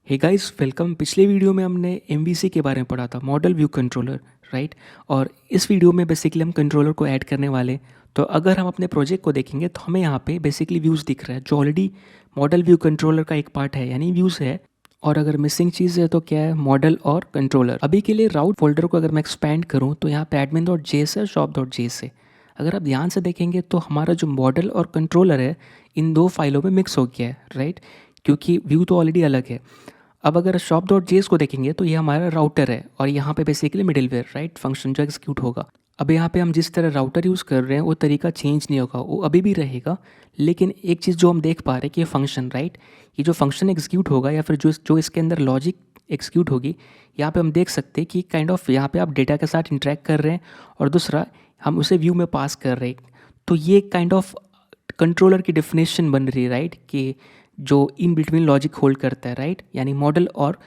हे guys welcome. पिछले video में हमने एमवीसी के बारे में पढ़ा था, मॉडल व्यू कंट्रोलर, राइट। और इस वीडियो में बेसिकली हम कंट्रोलर को ऐड करने वाले। तो अगर हम अपने प्रोजेक्ट को देखेंगे तो हमें यहाँ पे बेसिकली व्यूज़ दिख रहा है जो ऑलरेडी मॉडल व्यू कंट्रोलर का एक पार्ट है, यानी व्यूज़ है। और अगर मिसिंग चीज़ है तो क्या है, मॉडल और कंट्रोलर। अभी के लिए राउट फोल्डर को अगर मैं एक्सपैंड करूँ तो यहाँ पे admin.js है, shop.js है। अगर आप ध्यान से देखेंगे तो हमारा जो मॉडल और कंट्रोलर है इन दो फाइलों में मिक्स हो गया है, राइट। क्योंकि व्यू तो ऑलरेडी अलग है। अब अगर shop.js को देखेंगे तो ये हमारा राउटर है और यहाँ पे बेसिकली मिडिलवेयर, राइट, फंक्शन जो एग्जीक्यूट होगा। अब यहाँ पे हम जिस तरह राउटर यूज़ कर रहे हैं वो तरीका चेंज नहीं होगा, वो अभी भी रहेगा। लेकिन एक चीज़ जो हम देख पा रहे हैं कि ये फंक्शन, राइट, ये जो फंक्शन एग्जीक्यूट होगा या फिर जो जो इसके अंदर लॉजिक एग्जीक्यूट होगी, यहाँ पे हम देख सकते हैं कि काइंड ऑफ यहाँ पे आप डेटा के साथ इंटरेक्ट कर रहे हैं और दूसरा हम उसे व्यू में पास कर रहे हैं। तो ये काइंड ऑफ कंट्रोलर की डेफिनेशन बन रही है, राइट, कि जो इन बिटवीन लॉजिक होल्ड करता है, राइट, यानी मॉडल और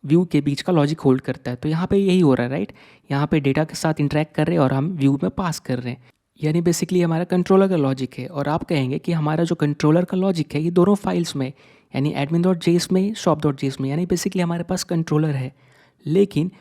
व्यू के बीच का लॉजिक होल्ड करता है। तो यहाँ पे यही हो रहा है, राइट। यहाँ पे डेटा के साथ इंटरेक्ट कर रहे हैं और हम व्यू में पास कर रहे हैं, यानी बेसिकली हमारा कंट्रोलर का लॉजिक है। और आप कहेंगे कि हमारा जो कंट्रोलर का लॉजिक है ये दोनों फाइल्स में, यानी admin.js में, shop.js में, यानी बेसिकली हमारे पास कंट्रोलर है। लेकिन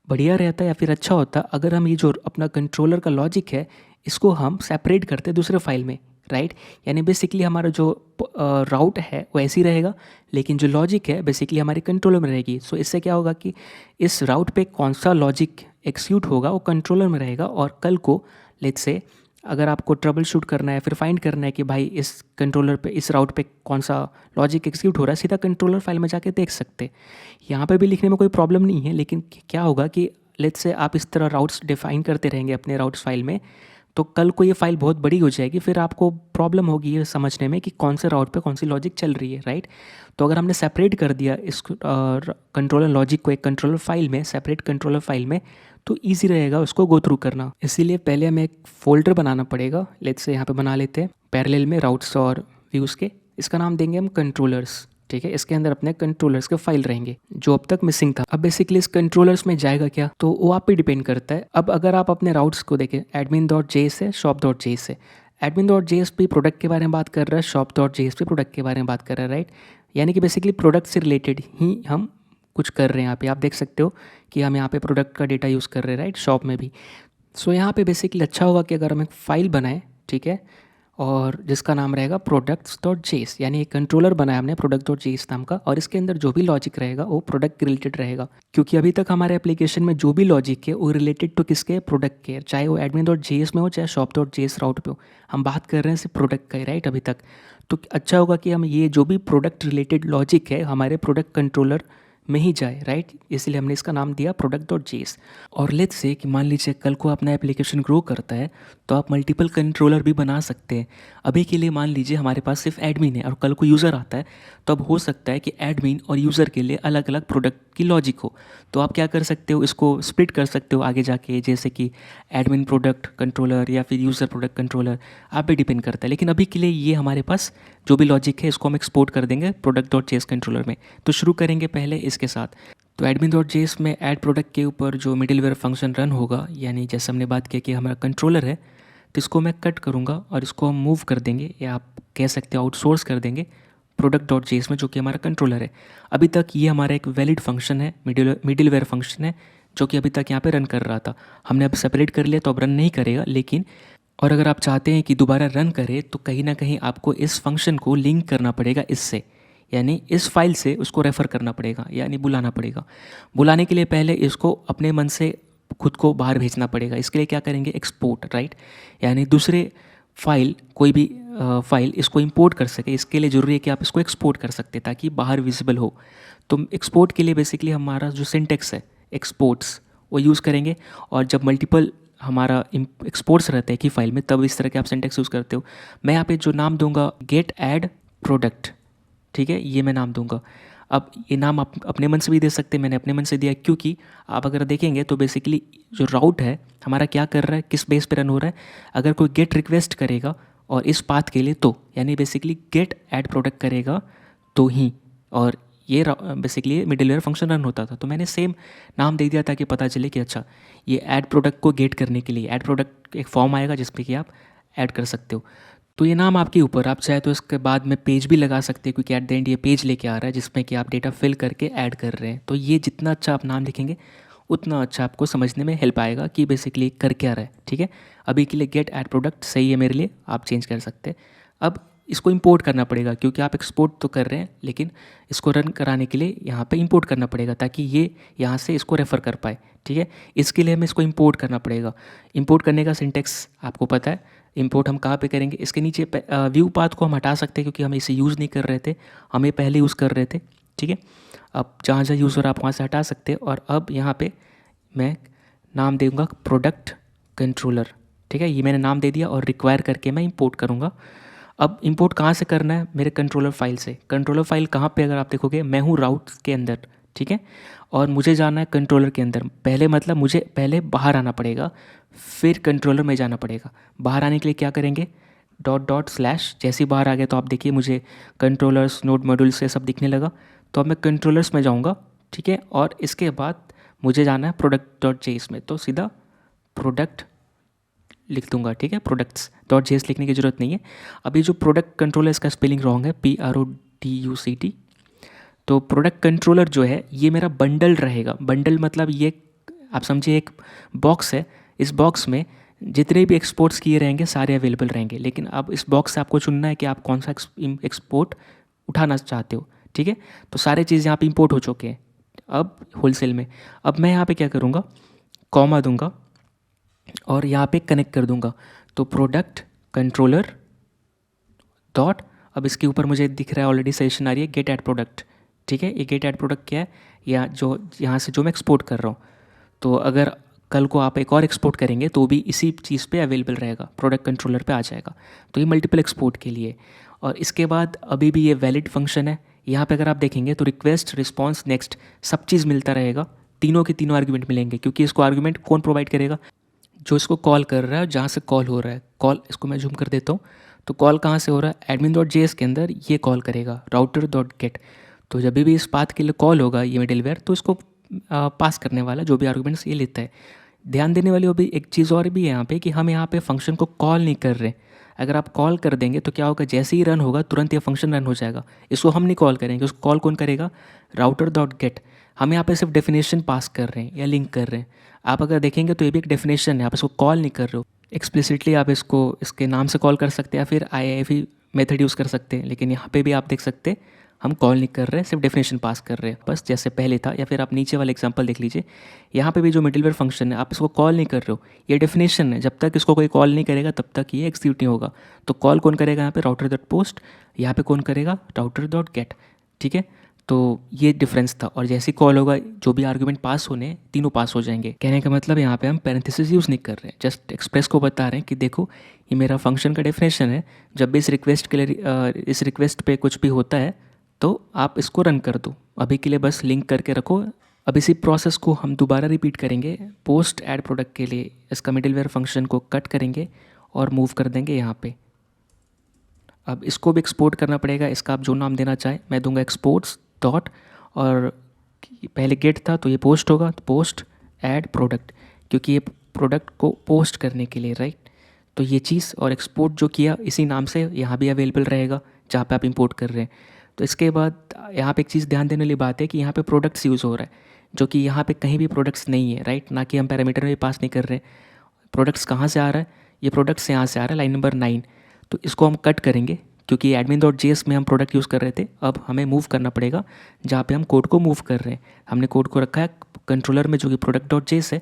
बढ़िया रहता या फिर अच्छा होता अगर हम ये जो अपना कंट्रोलर का लॉजिक है इसको हम सेपरेट करते दूसरे फाइल में, राइट। यानी बेसिकली हमारा जो राउट है वो ऐसे ही रहेगा, लेकिन जो लॉजिक है बेसिकली हमारे कंट्रोलर में रहेगी। सो इससे क्या होगा कि इस राउट पे कौन सा लॉजिक एक्सिक्यूट होगा वो कंट्रोलर में रहेगा। और कल को लेट्स से अगर आपको ट्रबल शूट करना है, फिर फाइंड करना है कि भाई इस कंट्रोलर पे, इस राउट पे कौन सा लॉजिक एक्सिक्यूट हो रहा है, सीधा कंट्रोलर फाइल में जाके देख सकते। यहाँ पे भी लिखने में कोई प्रॉब्लम नहीं है, लेकिन क्या होगा कि लेट्स से आप इस तरह राउट्स डिफाइन करते रहेंगे अपने राउट्स फाइल में, तो कल को ये फाइल बहुत बड़ी हो जाएगी, फिर आपको प्रॉब्लम होगी ये समझने में कि कौन से राउट पे कौन सी लॉजिक चल रही है, राइट। तो अगर हमने सेपरेट कर दिया इस कंट्रोलर लॉजिक को एक कंट्रोलर फाइल में, सेपरेट कंट्रोलर फाइल में, तो ईजी रहेगा उसको गो थ्रू करना। इसीलिए पहले हमें एक फोल्डर बनाना पड़ेगा। लेट्स से यहाँ पे बना लेते हैं पैरेलल में राउट्स और व्यूज़ के। इसका नाम देंगे हम कंट्रोलर्स, ठीक है। इसके अंदर अपने कंट्रोलर्स के फाइल रहेंगे जो अब तक मिसिंग था। अब बेसिकली इस कंट्रोलर्स में जाएगा क्या, तो वो आप पे डिपेंड करता है। अब अगर आप अपने राउट्स को देखें, admin.js है, shop.js है। admin.js पे प्रोडक्ट के बारे में बात कर रहा है, shop.js पे प्रोडक्ट के बारे में बात कर रहा है, राइट। यानी कि बेसिकली प्रोडक्ट से रिलेटेड ही हम कुछ कर रहे हैं। यहाँ पे आप देख सकते हो कि हम यहाँ पे प्रोडक्ट का डेटा यूज़ कर रहे हैं, राइट, शॉप में भी। सो यहाँ पे बेसिकली अच्छा होगा कि अगर हम एक फ़ाइल बनाएं, ठीक है, और जिसका नाम रहेगा products.js, यानी एक कंट्रोलर बनाया हमने product.js नाम का, और इसके अंदर जो भी लॉजिक रहेगा वो प्रोडक्ट रिलेटेड रहेगा। क्योंकि अभी तक हमारे एप्लीकेशन में जो भी लॉजिक है वो रिलेटेड टू किसके, प्रोडक्ट के, चाहे वो admin.js में हो चाहे shop.js राउट पे हो। हम बात कर रहे हैं सिर्फ प्रोडक्ट का ही, राइट, अभी तक। तो अच्छा होगा कि हम ये जो भी प्रोडक्ट रिलेटेड लॉजिक है हमारे प्रोडक्ट कंट्रोलर में ही जाए, राइट। इसलिए हमने इसका नाम दिया product.js। और लेट्स से कि मान लीजिए कल को अपना एप्लीकेशन ग्रो करता है तो आप मल्टीपल कंट्रोलर भी बना सकते हैं। अभी के लिए मान लीजिए हमारे पास सिर्फ एडमिन है और कल को यूज़र आता है, तो अब हो सकता है कि एडमिन और यूज़र के लिए अलग अलग प्रोडक्ट की लॉजिक हो। तो आप क्या कर सकते हो, इसको स्प्लिट कर सकते हो आगे जाके, जैसे कि एडमिन प्रोडक्ट कंट्रोलर या फिर यूज़र प्रोडक्ट कंट्रोलर, आप पे डिपेंड करता है। लेकिन अभी के लिए ये हमारे पास जो भी लॉजिक है इसको हम एक्सपोर्ट कर देंगे product.js कंट्रोलर में। तो शुरू करेंगे पहले इसके साथ। तो admin.js में ऐड प्रोडक्ट के ऊपर जो मिडिलवेयर फंक्शन रन होगा, यानी जैसे हमने बात किया कि हमारा कंट्रोलर है, तो इसको मैं कट करूँगा और इसको हम मूव कर देंगे, या आप कह सकते हो आउटसोर्स कर देंगे product.js में, जो कि हमारा कंट्रोलर है। अभी तक ये हमारा एक वैलिड फंक्शन है, मिडिलवेयर फंक्शन है, जो कि अभी तक यहाँ पे रन कर रहा था। हमने अब सेपरेट कर लिया तो अब रन नहीं करेगा। लेकिन और अगर आप चाहते हैं कि दोबारा रन करे तो कहीं ना कहीं आपको इस फंक्शन को लिंक करना पड़ेगा इससे, यानी इस फाइल से उसको रेफ़र करना पड़ेगा, यानी बुलाना पड़ेगा। बुलाने के लिए पहले इसको अपने मन से खुद को बाहर भेजना पड़ेगा। इसके लिए क्या करेंगे, एक्सपोर्ट, राइट, यानी दूसरे फाइल, कोई भी फाइल इसको इंपोर्ट कर सके। इसके लिए ज़रूरी है कि आप इसको एक्सपोर्ट कर सकते ताकि बाहर विजिबल हो। तो एक्सपोर्ट के लिए बेसिकली हमारा जो सिंटेक्स है एक्सपोर्ट्स वो यूज़ करेंगे। और जब मल्टीपल हमारा एक्सपोर्ट्स रहते हैं कि फाइल में, तब इस तरह के आप सिंटेक्स यूज़ करते हो। मैं यहाँ पे जो नाम दूंगा गेट ऐड प्रोडक्ट, ठीक है, ये मैं नाम दूंगा। अब ये नाम आप अपने मन से भी दे सकते हैं, मैंने अपने मन से दिया क्योंकि आप अगर देखेंगे तो बेसिकली जो राउट है हमारा क्या कर रहा है, किस बेस पे रन हो रहा है। अगर कोई गेट रिक्वेस्ट करेगा और इस पाथ के लिए, तो यानी बेसिकली गेट ऐड प्रोडक्ट करेगा तो ही, और ये बेसिकली मिडिलवेयर फंक्शन रन होता था। तो मैंने सेम नाम दे दिया ताकि पता चले कि अच्छा ये ऐड प्रोडक्ट को गेट करने के लिए ऐड प्रोडक्ट एक फॉर्म आएगा जिसपे कि आप ऐड कर सकते हो। तो ये नाम आपके ऊपर, आप चाहे तो इसके बाद में पेज भी लगा सकते हैं, क्योंकि एट द एंड ये पेज लेके आ रहा है जिसमें कि आप डेटा फिल करके ऐड कर रहे हैं। तो ये जितना अच्छा आप नाम लिखेंगे उतना अच्छा आपको समझने में हेल्प आएगा कि बेसिकली कर क्या रहा है। ठीक है, अभी के लिए गेट ऐड प्रोडक्ट सही है मेरे लिए, आप चेंज कर सकते हैं। अब इसको इंपोर्ट करना पड़ेगा, क्योंकि आप एक्सपोर्ट तो कर रहे हैं लेकिन इसको रन कराने के लिए यहाँ पे इंपोर्ट करना पड़ेगा, ताकि ये यहाँ से इसको रेफ़र कर पाए। ठीक है, इसके लिए हमें इसको इंपोर्ट करना पड़ेगा। इंपोर्ट करने का सिंटेक्स आपको पता है। इंपोर्ट हम कहाँ पे करेंगे, इसके नीचे व्यू पाथ को हम हटा सकते हैं, क्योंकि हम इसे यूज़ नहीं कर रहे थे, हम ये पहले यूज़ कर रहे थे। ठीक है, अब जहाँ जहाँ यूज़ हो रहा है आप वहाँ से हटा सकते हैं। और अब यहाँ पे मैं नाम दूंगा प्रोडक्ट कंट्रोलर। ठीक है, ये मैंने नाम दे दिया और रिक्वायर करके मैं इंपोर्ट करूँगा। अब इंपोर्ट कहाँ से करना है, मेरे कंट्रोलर फाइल से। कंट्रोलर फाइल कहाँ पे, अगर आप देखोगे मैं हूँ राउट्स के अंदर। ठीक है, और मुझे जाना है कंट्रोलर के अंदर। पहले मतलब मुझे पहले बाहर आना पड़ेगा, फिर कंट्रोलर में जाना पड़ेगा। बाहर आने के लिए क्या करेंगे, डॉट डॉट स्लैश। जैसे ही बाहर आ गया तो आप देखिए मुझे कंट्रोलर्स नोड मॉड्यूल्स से सब दिखने लगा। तो अब मैं कंट्रोलर्स में जाऊँगा। ठीक है, और इसके बाद मुझे जाना है प्रोडक्ट डॉट जेएस में, तो सीधा प्रोडक्ट लिख दूंगा। ठीक है, प्रोडक्ट्स डॉट जेएस लिखने की ज़रूरत नहीं है। अभी जो प्रोडक्ट कंट्रोलर इसका स्पेलिंग रॉन्ग है, PRODUCT। तो प्रोडक्ट कंट्रोलर जो है ये मेरा बंडल रहेगा। बंडल मतलब ये आप समझिए एक बॉक्स है, इस बॉक्स में जितने भी एक्सपोर्ट्स किए रहेंगे सारे अवेलेबल रहेंगे। लेकिन अब इस बॉक्स से आपको चुनना है कि आप कौन सा एक्सपोर्ट उठाना चाहते हो। ठीक है, तो सारे चीज़ यहाँ पे इंपोर्ट हो चुके हैं अब होलसेल में। अब मैं यहाँ पे क्या करूँगा, कॉमा दूंगा और यहाँ पे कनेक्ट कर दूंगा। तो प्रोडक्ट कंट्रोलर डॉट, अब इसके ऊपर मुझे दिख रहा है ऑलरेडी सजेशन आ रही है गेट ऐड प्रोडक्ट। ठीक है, ये गेट ऐड प्रोडक्ट क्या है, या जो यहाँ से जो मैं एक्सपोर्ट कर रहा हूँ। तो अगर कल को आप एक और एक्सपोर्ट करेंगे तो भी इसी चीज़ पे अवेलेबल रहेगा, प्रोडक्ट कंट्रोलर पे आ जाएगा। तो ये मल्टीपल एक्सपोर्ट के लिए। और इसके बाद अभी भी ये वैलिड फंक्शन है। यहाँ पे अगर आप देखेंगे तो रिक्वेस्ट, रिस्पॉन्स, नेक्स्ट सब चीज़ मिलता रहेगा। तीनों के तीनों आर्ग्यूमेंट मिलेंगे, क्योंकि इसको आर्ग्यूमेंट कौन प्रोवाइड करेगा, जो इसको कॉल कर रहा है, जहाँ से कॉल हो रहा है। कॉल, इसको मैं जूम कर देता हूँ। तो कॉल कहाँ से हो रहा है, एडमिन डॉट जेएस के अंदर ये कॉल करेगा राउटर डॉट गेट। तो जब भी इस पाथ के लिए कॉल होगा ये मिडिलवेयर, तो इसको पास करने वाला जो भी आर्गूमेंट्स ये लेता है। ध्यान देने वाली अभी एक चीज़ और भी है यहाँ पे, कि हम यहाँ पे फंक्शन को कॉल नहीं कर रहे। अगर आप कॉल कर देंगे तो क्या होगा, जैसे ही रन होगा तुरंत ये फंक्शन रन हो जाएगा। इसको हम नहीं कॉल करेंगे, उसको कॉल कौन करेगा, राउटर डॉट गेट। हम यहाँ पे सिर्फ डेफिनेशन पास कर रहे हैं या लिंक कर रहे हैं। आप अगर देखेंगे तो ये भी एक डेफिनेशन है, आप इसको कॉल नहीं कर रहे हो एक्सप्लिसिटली। आप इसको इसके नाम से कॉल कर सकते हैं या फिर IIF मेथड यूज़ कर सकते हैं। लेकिन यहाँ पे भी आप देख सकते हैं हम कॉल नहीं कर रहे हैं, सिर्फ डेफिनेशन पास कर रहे हैं बस, जैसे पहले था। या फिर आप नीचे वाला एग्जांपल देख लीजिए, यहाँ पे भी जो मिडिलवेयर फंक्शन है आप इसको कॉल नहीं कर रहे हो, ये डेफिनेशन है। जब तक इसको कोई कॉल नहीं करेगा तब तक ये एग्जीक्यूट नहीं होगा। तो कॉल कौन करेगा यहाँ पे, राउटर डॉट पोस्ट। यहाँ पे कौन करेगा, राउटर डॉट गेट। ठीक है, तो ये डिफरेंस था। और जैसे कॉल होगा जो भी आर्गुमेंट पास होने, तीनों पास हो जाएंगे। कहने का मतलब यहाँ पे हम पैरेंथेसिस यूज़ नहीं कर रहे हैं, जस्ट एक्सप्रेस को बता रहे हैं कि देखो ये मेरा फंक्शन का डेफिनेशन है। जब भी इस रिक्वेस्ट के लिए इस रिक्वेस्ट पे कुछ भी होता है तो आप इसको रन कर दो। अभी के लिए बस लिंक करके रखो। अब इसी प्रोसेस को हम दोबारा रिपीट करेंगे पोस्ट ऐड प्रोडक्ट के लिए। इसका मिडिलवेयर फंक्शन को कट करेंगे और मूव कर देंगे यहाँ पे। अब इसको भी एक्सपोर्ट करना पड़ेगा, इसका आप जो नाम देना चाहें। मैं दूंगा एक्सपोर्ट्स डॉट, और पहले गेट था तो ये पोस्ट होगा, तो पोस्ट ऐड प्रोडक्ट, क्योंकि ये प्रोडक्ट को पोस्ट करने के लिए, राइट। तो ये चीज़ और एक्सपोर्ट जो किया इसी नाम से यहाँ भी अवेलेबल रहेगा जहाँ पे आप इंपोर्ट कर रहे हैं। तो इसके बाद यहाँ पे एक चीज़ ध्यान देने वाली बात है कि यहाँ पे प्रोडक्ट्स यूज़ हो रहा है, जो कि यहाँ पे कहीं भी प्रोडक्ट्स नहीं है, राइट। ना कि हम पैरामीटर में भी पास नहीं कर रहे। प्रोडक्ट्स कहाँ से आ रहा है, ये प्रोडक्ट्स यहाँ से आ रहा है, लाइन नंबर 9। तो इसको हम कट करेंगे, क्योंकि एडमिन डॉट जेएस में हम प्रोडक्ट यूज़ कर रहे थे। अब हमें मूव करना पड़ेगा जहाँ पे हम कोड को मूव कर रहे हैं। हमने कोड को रखा है कंट्रोलर में जो कि प्रोडक्ट डॉट जेएस है,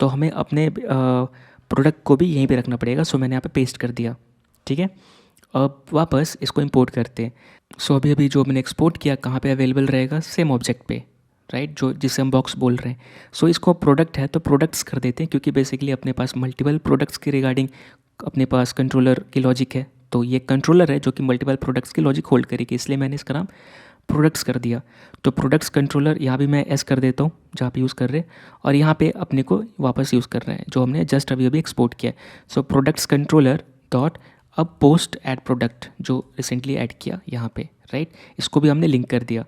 तो हमें अपने प्रोडक्ट को भी यहीं पे रखना पड़ेगा। सो मैंने यहाँ पे पेस्ट कर दिया। ठीक है, अब वापस इसको इंपोर्ट करते हैं। सो अभी जो मैंने एक्सपोर्ट किया कहाँ पे अवेलेबल रहेगा, सेम ऑब्जेक्ट पे, राइट, जो जिसे हम बॉक्स बोल रहे हैं। सो इसको प्रोडक्ट है तो प्रोडक्ट्स कर देते हैं, क्योंकि बेसिकली अपने पास मल्टीपल प्रोडक्ट्स के रिगार्डिंग अपने पास कंट्रोलर की लॉजिक है। तो ये कंट्रोलर है जो कि मल्टीपल प्रोडक्ट्स की लॉजिक होल्ड करेगी, इसलिए मैंने इसका नाम प्रोडक्ट्स कर दिया। तो प्रोडक्ट्स कंट्रोलर यहाँ भी मैं एस कर देता हूँ जहाँ पे यूज़ कर रहे हैं, और यहाँ पे अपने को वापस यूज़ कर रहे हैं जो हमने जस्ट अभी एक्सपोर्ट किया। सो प्रोडक्ट्स कंट्रोलर डॉट, अब पोस्ट ऐड प्रोडक्ट जो रिसेंटली ऐड किया यहाँ पे, राइट, इसको भी हमने लिंक कर दिया।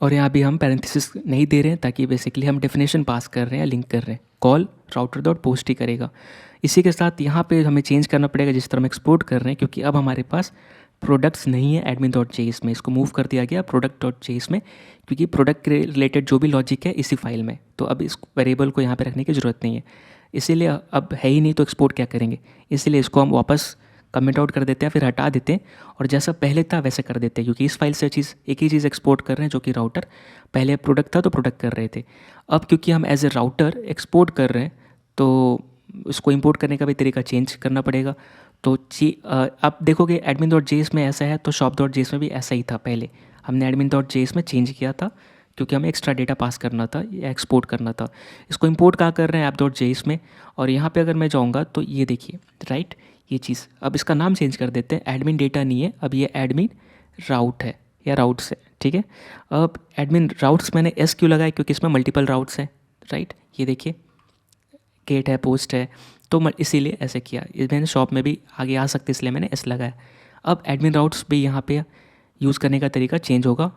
और यहाँ भी हम पैरेंथेसिस नहीं दे रहे हैं ताकि बेसिकली हम डेफिनेशन पास कर रहे हैं या लिंक कर रहे हैं। कॉल राउटर डॉट पोस्ट ही करेगा। इसी के साथ यहाँ पे हमें चेंज करना पड़ेगा जिस तरह हम एक्सपोर्ट कर रहे हैं, क्योंकि अब हमारे पास प्रोडक्ट्स नहीं है एडमिन डॉट जेएस में, इसको मूव कर दिया गया प्रोडक्ट डॉट जेएस में, क्योंकि प्रोडक्ट के रिलेटेड जो भी लॉजिक है इसी फाइल में, तो अब इस वेरिएबल को यहाँ पे रखने की ज़रूरत नहीं है। इसीलिए अब है ही नहीं तो एक्सपोर्ट क्या करेंगे, इसीलिए इसको हम वापस कमेंट आउट कर देते हैं, फिर हटा देते हैं और जैसा पहले था वैसे कर देते हैं, क्योंकि इस फाइल से एक ही चीज़ एक्सपोर्ट कर रहे हैं जो कि राउटर, पहले प्रोडक्ट था तो प्रोडक्ट कर रहे थे। अब क्योंकि हम एज ए राउटर एक्सपोर्ट कर रहे हैं तो इसको इंपोर्ट करने का भी तरीका चेंज करना पड़ेगा। तो आप देखोगे एडमिन डॉट जेएस में ऐसा है तो शॉप डॉट जेएस में भी ऐसा ही था। पहले हमने एडमिन डॉट जेएस में चेंज किया था क्योंकि हमें एक्स्ट्रा डेटा पास करना था या एक्सपोर्ट करना था। इसको इंपोर्ट कहाँ कर रहे हैं, ऐप डॉट जेएस में, और यहाँ पे अगर मैं जाऊँगा तो ये देखिए राइट, ये चीज़ अब इसका नाम चेंज कर देते हैं, एडमिन डेटा नहीं है, अब ये एडमिन राउट है या राउट्स है, ठीक है। अब एडमिन राउट्स मैंने एस क्यों लगाया, क्योंकि इसमें मल्टीपल राउट्स हैं, राइट। ये देखिए गेट है, पोस्ट है, तो इसीलिए ऐसे किया। ये मैंने शॉप में भी आगे आ सकते इसलिए मैंने एस लगाया। अब एडमिन राउट्स भी यहाँ पे यूज़ करने का तरीका चेंज होगा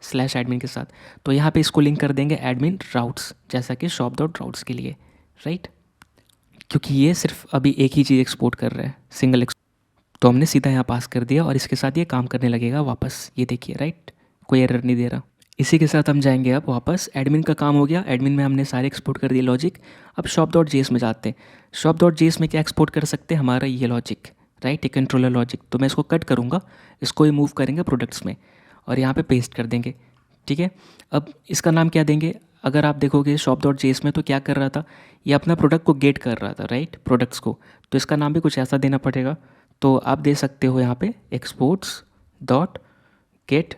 स्लैश एडमिन के साथ, तो यहाँ पे इसको लिंक कर देंगे एडमिन राउट्स, जैसा कि शॉप डॉट राउट्स के लिए, राइट। क्योंकि ये सिर्फ अभी एक ही चीज़ एक्सपोर्ट कर रहा है, सिंगल तो हमने सीधा यहाँ पास कर दिया और इसके साथ ये काम करने लगेगा वापस, ये देखिए राइट, कोई एरर नहीं दे रहा। इसी के साथ हम जाएंगे अब वापस, एडमिन का काम हो गया, एडमिन में हमने सारे एक्सपोर्ट कर दिए लॉजिक। अब शॉप डॉट जेएस में जाते हैं। शॉप डॉट जेएस में क्या एक्सपोर्ट कर सकते हैं, हमारा ये लॉजिक, राइट, ये कंट्रोलर लॉजिक। तो मैं इसको कट करूँगा, इसको ही मूव करेंगे प्रोडक्ट्स में और यहाँ पे पेस्ट कर देंगे, ठीक है। अब इसका नाम क्या देंगे, अगर आप देखोगे शॉप डॉट जेएस में तो क्या कर रहा था, ये अपना प्रोडक्ट को गेट कर रहा था, राइट, प्रोडक्ट्स को, तो इसका नाम भी कुछ ऐसा देना पड़ेगा। तो आप दे सकते हो यहाँ पे एक्सपोर्ट्स डॉट गेट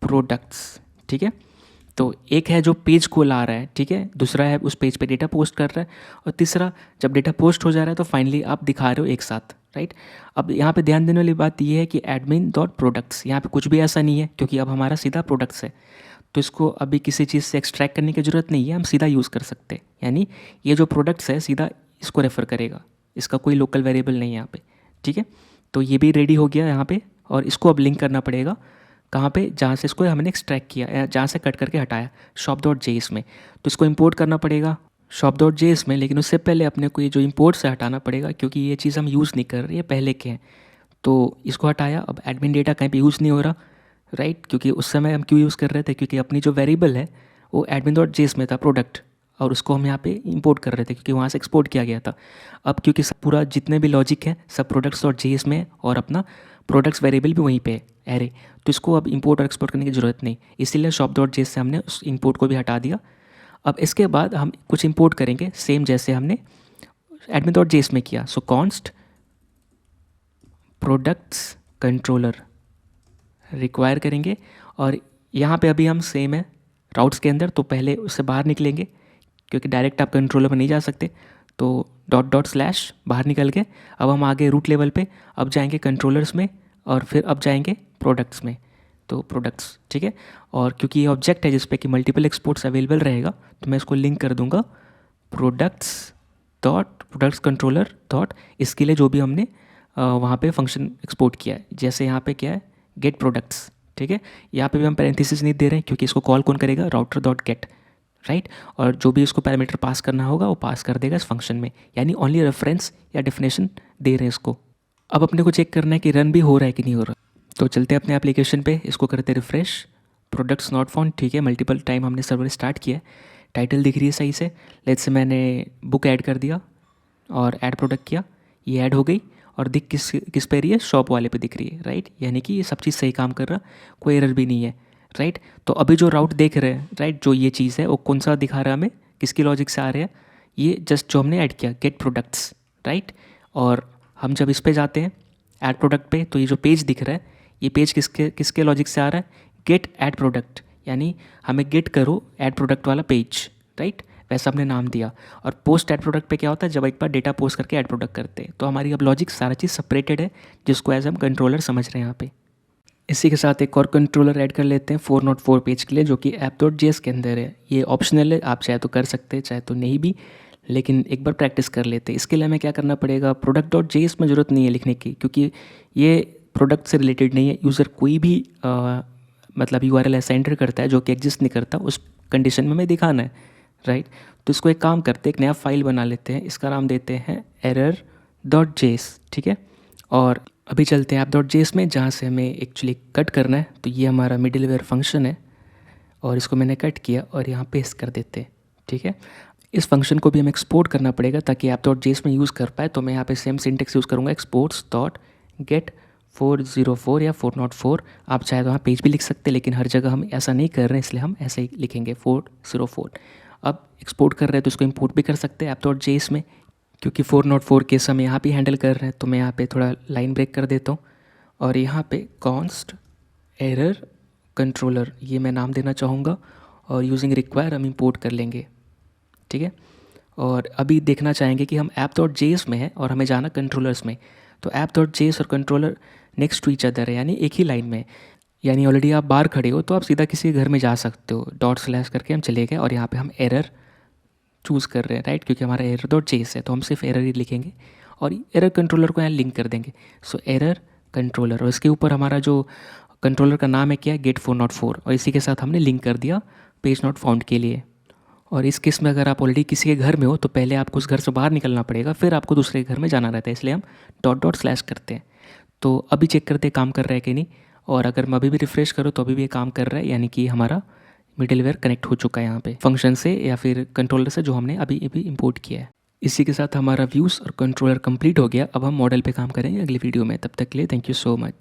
प्रोडक्ट्स, ठीक है। तो एक है जो पेज को ला रहा है, ठीक है, दूसरा है उस पेज पे डेटा पोस्ट कर रहा है, और तीसरा जब डेटा पोस्ट हो जा रहा है तो फाइनली आप दिखा रहे हो एक साथ, राइट। अब यहाँ पे ध्यान देने वाली बात ये है कि एडमिन डॉट प्रोडक्ट्स, यहाँ पे कुछ भी ऐसा नहीं है क्योंकि अब हमारा सीधा प्रोडक्ट्स है, तो इसको अभी किसी चीज़ से एक्सट्रैक्ट करने की ज़रूरत नहीं है, हम सीधा यूज़ कर सकते हैं। यानी ये जो प्रोडक्ट्स है सीधा इसको रेफ़र करेगा, इसका कोई लोकल वेरिएबल नहीं है यहाँ पे, ठीक है। तो ये भी रेडी हो गया यहाँ पे, और इसको अब लिंक करना पड़ेगा कहाँ पे, जहाँ से इसको हमने एक्सट्रैक्ट किया या जहाँ से कट करके हटाया, शॉप डॉट जेएस में। तो इसको इंपोर्ट करना पड़ेगा शॉप डॉट जेएस में, लेकिन उससे पहले अपने को ये जो इंपोर्ट से हटाना पड़ेगा क्योंकि ये चीज़ हम यूज़ नहीं कर रहे, ये पहले के हैं। तो इसको हटाया, अब एडमिन डेटा कहीं पे यूज़ नहीं हो रहा, राइट, क्योंकि उस समय हम क्यों यूज़ कर रहे थे, क्योंकि अपनी जो वेरिएबल है वो एडमिन डॉट जेएस में था प्रोडक्ट, और उसको हम यहाँ पे इंपोर्ट कर रहे थे क्योंकि वहाँ से एक्सपोर्ट किया गया था। अब क्योंकि सब पूरा जितने भी लॉजिक है सब प्रोडक्ट्स डॉट जेएस में है और अपना प्रोडक्ट्स वेरिएबल भी वहीं पे है एरे, तो इसको अब इंपोर्ट और एक्सपोर्ट करने की ज़रूरत नहीं, इसीलिए शॉप डॉट जेएस से हमने उस इंपोर्ट को भी हटा दिया। अब इसके बाद हम कुछ इंपोर्ट करेंगे सेम जैसे हमने एडमिन डॉट जेएस में किया। सो कॉन्स्ट प्रोडक्ट्स कंट्रोलर रिक्वायर करेंगे, और यहाँ पे अभी हम सेम है राउट्स के अंदर, तो पहले उससे बाहर निकलेंगे क्योंकि डायरेक्ट आप कंट्रोलर में नहीं जा सकते, तो डॉट डॉट स्लैश बाहर निकल के अब हम आगे रूट लेवल पे, अब जाएंगे कंट्रोलर्स में और फिर अब जाएंगे प्रोडक्ट्स में, तो प्रोडक्ट्स, ठीक है। और क्योंकि ये ऑब्जेक्ट है जिसपे कि मल्टीपल एक्सपोर्ट्स अवेलेबल रहेगा, तो मैं इसको लिंक कर दूंगा प्रोडक्ट्स कंट्रोलर डॉट, इसके लिए जो भी हमने वहाँ पे फंक्शन एक्सपोर्ट किया है, जैसे यहाँ पे क्या है गेट प्रोडक्ट्स, ठीक है। यहाँ पे भी हम पैरेंथेसिस नहीं दे रहे हैं क्योंकि इसको कॉल कौन करेगा, राउटर डॉट गेट, राइट, और जो भी इसको पैरामीटर पास करना होगा वो पास कर देगा इस फंक्शन में, यानी ओनली रेफरेंस या डेफिनेशन दे रहे हैं इसको। अब अपने को चेक करना है कि रन भी हो रहा है कि नहीं हो रहा, तो चलते हैं अपने एप्लीकेशन पे, इसको करते रिफ्रेश, प्रोडक्ट्स नॉट फाउंड, ठीक है, मल्टीपल टाइम हमने सर्वर स्टार्ट किया है, टाइटल दिख रही है सही से, लेट्स से मैंने बुक ऐड कर दिया और ऐड प्रोडक्ट किया, ये ऐड हो गई, और दिख किस पे रही है, शॉप वाले पे दिख रही है, राइट, यानी कि ये सब चीज़ सही काम कर रहा, कोई एरर भी नहीं है, राइट। तो अभी जो राउट देख रहे हैं, राइट, जो ये चीज़ है वो कौन सा दिखा रहा है हमें, किसकी लॉजिक से आ रहा है, ये जस्ट जो हमने ऐड किया गेट प्रोडक्ट्स, राइट। और हम जब इस पे जाते हैं ऐड प्रोडक्ट पे, तो ये जो पेज दिख रहा है, ये पेज किसके लॉजिक से आ रहा है, गेट ऐड प्रोडक्ट, यानी हमें गेट करो ऐड प्रोडक्ट वाला पेज, राइट, वैसा हमने नाम दिया। और पोस्ट ऐड प्रोडक्ट पे क्या होता है, जब एक बार डेटा पोस्ट करके ऐड प्रोडक्ट करते हैं, तो हमारी अब लॉजिक सारा चीज़ सेपरेटेड है, जिसको एज हम कंट्रोलर समझ रहे हैं यहाँ पे। इसी के साथ एक और कंट्रोलर ऐड कर लेते हैं 404 पेज के लिए, जो कि ऐप डॉट जेएस के अंदर है। ये ऑप्शनल है, आप चाहे तो कर सकते हैं चाहे तो नहीं भी, लेकिन एक बार प्रैक्टिस कर लेते हैं। इसके लिए हमें क्या करना पड़ेगा, प्रोडक्ट डॉट जेएस में ज़रूरत नहीं है लिखने की, क्योंकि ये प्रोडक्ट से रिलेटेड नहीं है, यूज़र कोई भी मतलब URL ऐसा एंटर करता है जो कि एग्जिस्ट नहीं करता, उस कंडीशन में हमें दिखाना है, राइट। तो इसको एक काम करते हैं, एक नया फाइल बना लेते हैं, इसका नाम देते हैं error.js, ठीक है। और अभी चलते हैं app.js में, जहाँ से हमें एक्चुअली कट करना है। तो ये हमारा मिडिलवेयर फंक्शन है और इसको मैंने कट किया और यहाँ पेस्ट कर देते हैं, ठीक है। इस फंक्शन को भी हमें एक्सपोर्ट करना पड़ेगा ताकि app.js में यूज़ कर पाए। तो मैं यहाँ पे सेम सिंटेक्स यूज़ करूँगा, exports.get 404 या 404। आप चाहे तो यहाँ पेज भी लिख सकते हैं, लेकिन हर जगह हम ऐसा नहीं कर रहे हैं, इसलिए हम ऐसे ही लिखेंगे 404। अब एक्सपोर्ट कर रहे हैं तो इसको इंपोर्ट भी कर सकते हैं app.js में, क्योंकि 404 केस हम यहाँ भी हैंडल कर रहे हैं। तो मैं यहाँ पे थोड़ा लाइन ब्रेक कर देता हूँ और यहाँ पे कॉन्स्ट एरर कंट्रोलर ये मैं नाम देना चाहूँगा और यूजिंग रिक्वायर हम इंपोर्ट कर लेंगे, ठीक है। और अभी देखना चाहेंगे कि हम app.js में है और हमें जाना कंट्रोलर्स में। तो app.js और controller next to each other है, यानी एक ही लाइन में। यानी ऑलरेडी आप बाहर खड़े हो तो आप सीधा किसी घर में जा सकते हो, डॉट / करके हम चले गए और यहाँ पे हम एरर चूज़ कर रहे हैं, राइट, क्योंकि हमारा error.js है तो हम सिर्फ एरर ही लिखेंगे और एरर कंट्रोलर को यहाँ लिंक कर देंगे। सो एरर कंट्रोलर, और इसके ऊपर हमारा जो कंट्रोलर का नाम है क्या है, गेट 404, और इसी के साथ हमने लिंक कर दिया पेज नॉट फाउंड के लिए। और इस केस में अगर आप ऑलरेडी किसी के घर में हो तो पहले आपको उस घर से बाहर निकलना पड़ेगा, फिर आपको दूसरे घर में जाना रहता है, इसलिए हम डॉट / करते हैं। तो अभी चेक करते हैं काम कर रहा है कि नहीं, और अगर मैं अभी भी रिफ्रेश करूँ तो अभी भी ये काम कर रहा है, यानी कि हमारा मिडिलवेयर कनेक्ट हो चुका है यहाँ पे फंक्शन से या फिर कंट्रोलर से जो हमने अभी इंपोर्ट किया है। इसी के साथ हमारा व्यूज़ और कंट्रोलर कंप्लीट हो गया। अब हम मॉडल पे काम करेंगे अगली वीडियो में। तब तक के लिए थैंक यू सो मच।